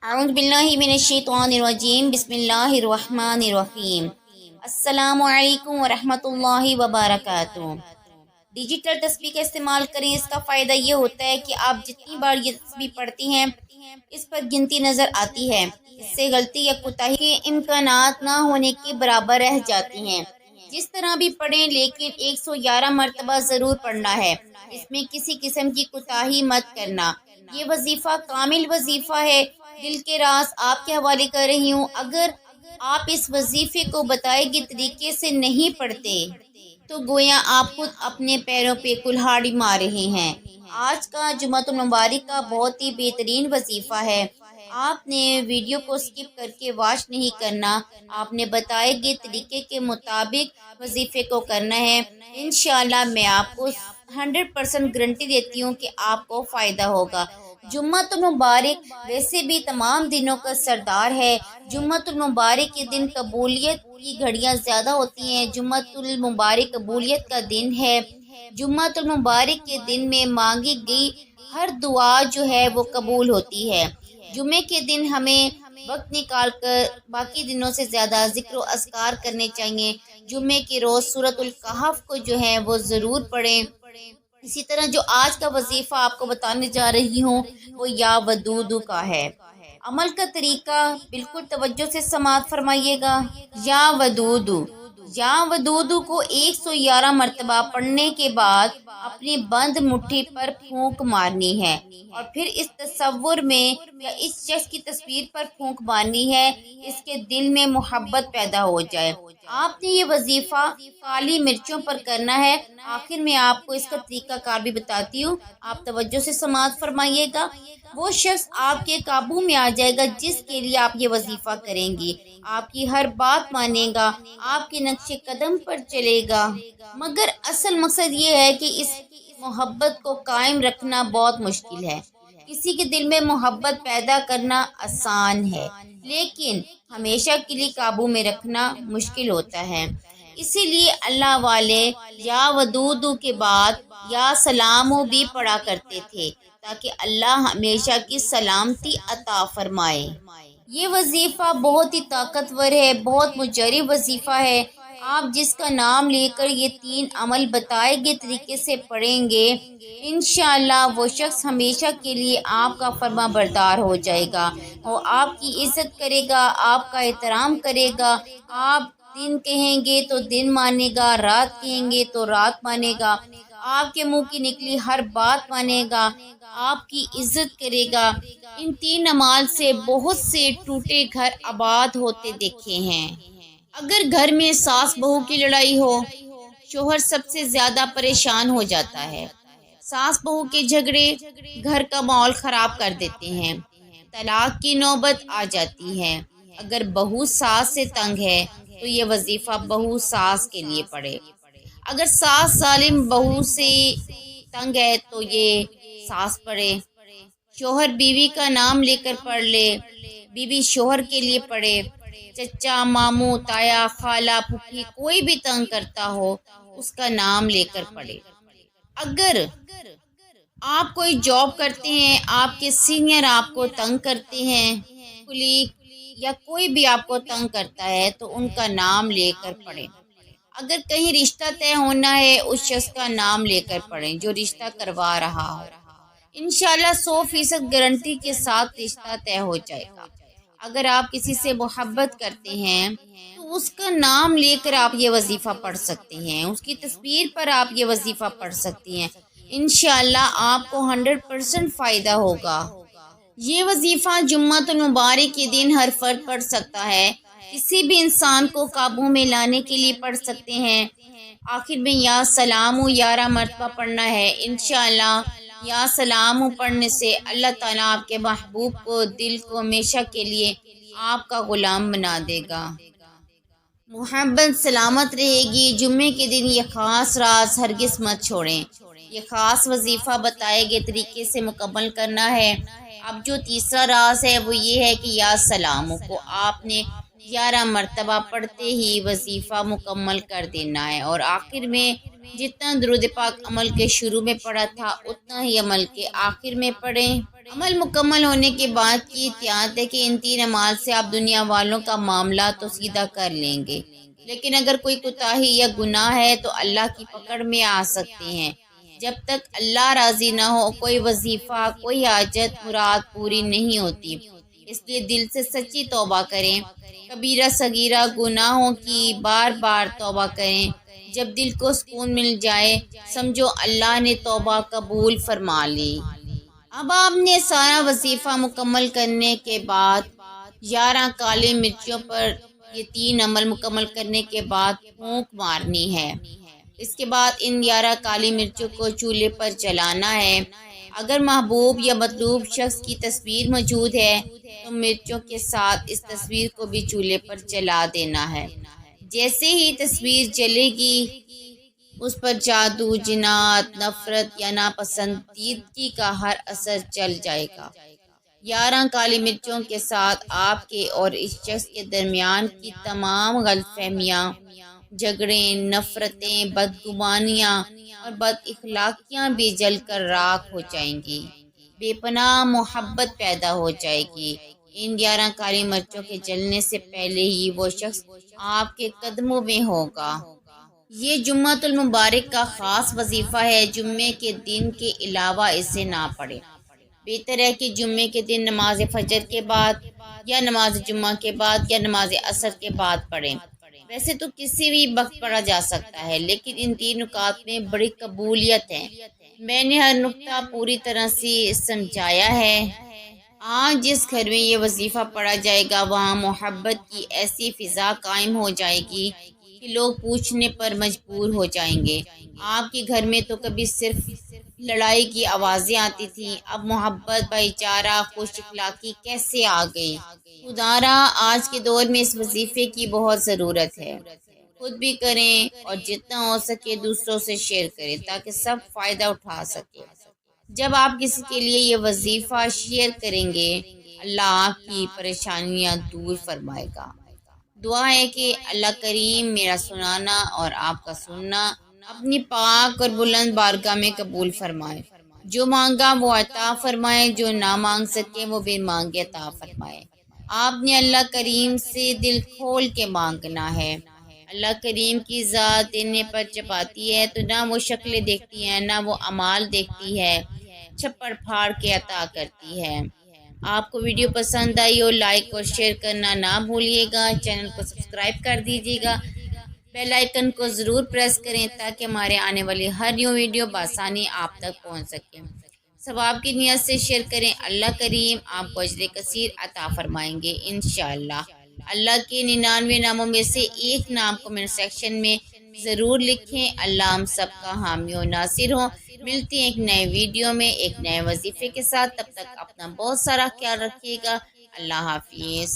अऊज़ु बिल्लाहि मिनश्शैतानिर्रजीम बिस्मिल्लाहिर्रहमानिर्रहीम। अस्सलामु अलैकुम वरहमतुल्लाहि वबरकातुहू। डिजिटल तस्बीह का इस्तेमाल करें। इसका फ़ायदा ये होता है कि आप जितनी बार ये तस्बीह पढ़ती हैं इस पर गिनती नज़र आती है। इससे गलती या कोताही के इम्कानात ना होने के बराबर रह जाती हैं। जिस तरह भी पढ़ें लेकिन 111 मरतबा ज़रूर पढ़ना है। इसमें किसी किस्म की कोताही मत करना। ये वजीफ़ा कामिल वजीफ़ा है। दिल के राज आपके हवाले कर रही हूँ। अगर आप इस वजीफे को बताए गए तरीके से नहीं पढ़ते तो गोया आप खुद अपने पैरों पे कुल्हाड़ी मार रहे हैं। आज का जुम्मतुल मुबारक का बहुत ही बेहतरीन वजीफा है। आपने वीडियो को स्किप करके वॉच नहीं करना। आपने बताए गए तरीके के मुताबिक वजीफे को करना है। इंशाअल्लाह मैं आपको 100% गारंटी देती हूँ कि आपको फ़ायदा होगा। जुम्मतुल मुबारक वैसे भी तमाम दिनों का सरदार है। जुम्मतुल मुबारक के दिन कबूलियत की घड़ियां ज़्यादा होती हैं। जुम्मतुल मुबारक कबूलियत का दिन है। जुम्मतुल मुबारक के दिन में मांगी गई हर दुआ जो है वो कबूल होती है। जुम्मे के दिन हमें वक्त निकाल कर बाकी दिनों से ज़्यादा ज़िक्र व अज़कार करने चाहिए। जुम्मे के रोज़ सूरतुल कहफ को जो है वो ज़रूर पढ़ें। इसी तरह जो आज का वजीफ़ा आपको बताने जा रही हूँ वो या वदूदू का है। अमल का तरीका बिल्कुल तवज्जो से समाअत फरमाइएगा। या वदूदू को 111 मरतबा पढ़ने के बाद अपनी बंद मुट्ठी पर फूंक मारनी है और फिर इस तस्वुर में या इस शख्स की तस्वीर पर फूंक मारनी है। इसके दिल में मोहब्बत पैदा हो जाए। आपने ये वजीफा काली मिर्चों पर करना है। आखिर में आपको इसका तरीका कार भी बताती हूँ। आप तवज्जो से समाअत फरमाइएगा। वो शख्स आपके काबू में आ जाएगा जिसके लिए आप ये वजीफा करेंगी। आपकी हर बात मानेगा, आपके नक्शे कदम पर चलेगा। मगर असल मकसद ये है कि इस मोहब्बत को कायम रखना बहुत मुश्किल है। किसी के दिल में मोहब्बत पैदा करना आसान है लेकिन हमेशा के लिए काबू में रखना मुश्किल होता है। इसीलिए अल्लाह वाले या वदूदू के बाद या सलामो भी पढ़ा करते थे ताकि अल्लाह हमेशा की सलामती अता फरमाए। ये वजीफ़ा बहुत ही ताकतवर है, बहुत मुजर्रिब वजीफ़ा है। आप जिसका नाम लेकर ये 3 अमल बताए गए तरीके से पढ़ेंगे इंशाअल्लाह वो शख्स हमेशा के लिए आपका फर्मा बरदार हो जाएगा। वो आपकी इज्जत करेगा, आपका एहतराम करेगा। आप दिन कहेंगे तो दिन मानेगा, रात कहेंगे तो रात मानेगा। आपके मुंह की निकली हर बात मानेगा, आपकी इज्जत करेगा। इन 3 अमाल से बहुत से टूटे घर आबाद होते देखे हैं। अगर घर में सास बहू की लड़ाई हो, शोहर सबसे ज्यादा परेशान हो जाता है। सास बहू के झगड़े घर का माहौल खराब कर देते हैं। तलाक की नौबत आ जाती है। अगर बहू सास से तंग है तो ये वजीफा बहू सास के लिए पढ़े। अगर सास जालिम बहू से तंग है तो ये सास पढ़े। शोहर बीवी का नाम लेकर पढ़ ले, बीवी शोहर के लिए पढ़े। चचा, मामू, ताया, खाला, फूफी कोई भी तंग करता हो उसका नाम लेकर पढ़े। अगर आप कोई जॉब करते हैं, आपके सीनियर आपको तंग करते हैं, कुलीग या कोई भी आपको तंग करता है तो उनका नाम लेकर पढ़ें। अगर कहीं रिश्ता तय होना है उस शख्स का नाम लेकर पढ़ें जो रिश्ता करवा रहा हो। इंशाल्लाह 100% गारंटी के साथ रिश्ता तय हो जाएगा। अगर आप किसी से मोहब्बत करते हैं तो उसका नाम लेकर आप ये वजीफा पढ़ सकते हैं। उसकी तस्वीर पर आप ये वजीफा पढ़ सकती हैं। इंशाअल्लाह आपको 100% फ़ायदा होगा। ये वजीफा जुम्मतुल मुबारक के दिन हर फर्द पढ़ सकता है। किसी भी इंसान को काबू में लाने के लिए पढ़ सकते हैं। आखिर में या सलामु 11 मरतबा पढ़ना है। इंशाअल्लाह या सलामु पढ़ने से अल्लाह ताला आपके महबूब को दिल को हमेशा के लिए आपका गुलाम बना देगा। मोहब्बत सलामत रहेगी। जुम्मे के दिन ये ख़ास राज हरगिज़ मत छोड़ें। ये ख़ास वजीफ़ा बताए गए तरीके से मुकम्मल करना है। अब जो तीसरा राज है वो ये है कि या सलामु को आपने 11 मरतबा पढ़ते ही वजीफ़ा मुकम्मल कर देना है और आखिर में जितना दुरूद पाक अमल के शुरू में पढ़ा था उतना ही अमल के आखिर में पढ़ें। عمل مکمل ہونے کے بعد کی احتیاط ہے کہ ان 3 اعمال سے آپ دنیا والوں کا معاملہ تو سیدھا کر لیں گے، لیکن اگر کوئی کوتاہی یا گناہ ہے تو اللہ کی پکڑ میں آ سکتے ہیں۔ جب تک اللہ راضی نہ ہو کوئی وظیفہ، کوئی حاجت مراد پوری نہیں ہوتی، اس لیے دل سے سچی توبہ کریں۔ کبیرہ صغیرہ گناہوں کی بار بار توبہ کریں۔ جب دل کو سکون مل جائے سمجھو اللہ نے توبہ قبول فرما لی۔ اب آپ نے سارا وظیفہ مکمل کرنے کے بعد 11 کالی مرچوں پر یہ 3 عمل مکمل کرنے کے بعد پھونک مارنی ہے۔ اس کے بعد ان 11 کالی مرچوں کو چولہے پر جلانا ہے۔ اگر محبوب یا مطلوب شخص کی تصویر موجود ہے تو مرچوں کے ساتھ اس تصویر کو بھی چولہے پر جلا دینا ہے۔ جیسے ہی تصویر جلے گی اس پر جادو، جنات، نفرت یا ناپسندیدگی کا ہر اثر چل جائے گا۔ 11 کالی مرچوں کے ساتھ آپ کے اور اس شخص کے درمیان کی تمام غلط فہمیاں، جھگڑے، نفرتیں، بدگمانیاں اور بد اخلاقیاں بھی جل کر راکھ ہو جائیں گی۔ بے پناہ محبت پیدا ہو جائے گی۔ ان 11 کالی مرچوں کے جلنے سے پہلے ہی وہ شخص آپ کے قدموں میں ہوگا۔ یہ جمعۃ المبارک کا خاص وظیفہ ہے، جمعے کے دن کے علاوہ اسے نہ پڑھیں۔ بہتر ہے کہ جمعے کے دن نماز فجر کے بعد یا نماز جمعہ کے بعد یا نماز عصر کے بعد پڑھیں۔ ویسے تو کسی بھی وقت پڑھا جا سکتا ہے، لیکن ان 3 نکات میں بڑی قبولیت ہے۔ میں نے ہر نقطہ پوری طرح سے سمجھایا ہے۔ آج جس گھر میں یہ وظیفہ پڑھا جائے گا وہاں محبت کی ایسی فضا قائم ہو جائے گی کہ لوگ پوچھنے پر مجبور ہو جائیں گے، آپ کے گھر میں تو کبھی صرف لڑائی کی آوازیں آتی تھیں، اب محبت، بھائی چارہ، خوش اخلاقی کیسے آ گئی؟ خدارا آج کے دور میں اس وظیفے کی بہت ضرورت ہے۔ خود بھی کریں اور جتنا ہو سکے دوسروں سے شیئر کریں تاکہ سب فائدہ اٹھا سکے۔ جب آپ کسی کے لیے یہ وظیفہ شیئر کریں گے اللہ آپ کی پریشانیاں دور فرمائے گا۔ دعا ہے کہ اللہ کریم میرا سنانا اور آپ کا سننا اپنی پاک اور بلند بارگاہ میں قبول فرمائے۔ جو مانگا وہ عطا فرمائے، جو نہ مانگ سکے وہ بے مانگے عطا فرمائے۔ آپ نے اللہ کریم سے دل کھول کے مانگنا ہے۔ اللہ کریم کی ذات دینے پر چپاتی ہے تو نہ وہ شکلیں دیکھتی ہے نہ وہ اعمال دیکھتی ہے، چھپڑ پھاڑ کے عطا کرتی ہے۔ آپ کو ویڈیو پسند آئی ہو لائک اور شیئر کرنا نہ بھولیے گا، چینل کو سبسکرائب کر دیجیے گا، بیل آئیکن کو ضرور پریس کریں تاکہ ہمارے آنے والی ہر نیو ویڈیو بآسانی آپ تک پہنچ سکے۔ ثواب کی نیت سے شیئر کریں، اللہ کریم آپ کو اجر کثیر عطا فرمائیں گے انشاءاللہ۔ اللہ کے 99 ناموں میں سے ایک نام کمنٹ سیکشن میں ضرور لکھیں۔ اللہ ہم سب کا حامی و ناصر ہو۔ ملتے ہیں ایک نئے ویڈیو میں ایک نئے وظیفے کے ساتھ، تب تک اپنا بہت سارا خیال رکھیے گا۔ اللہ حافظ۔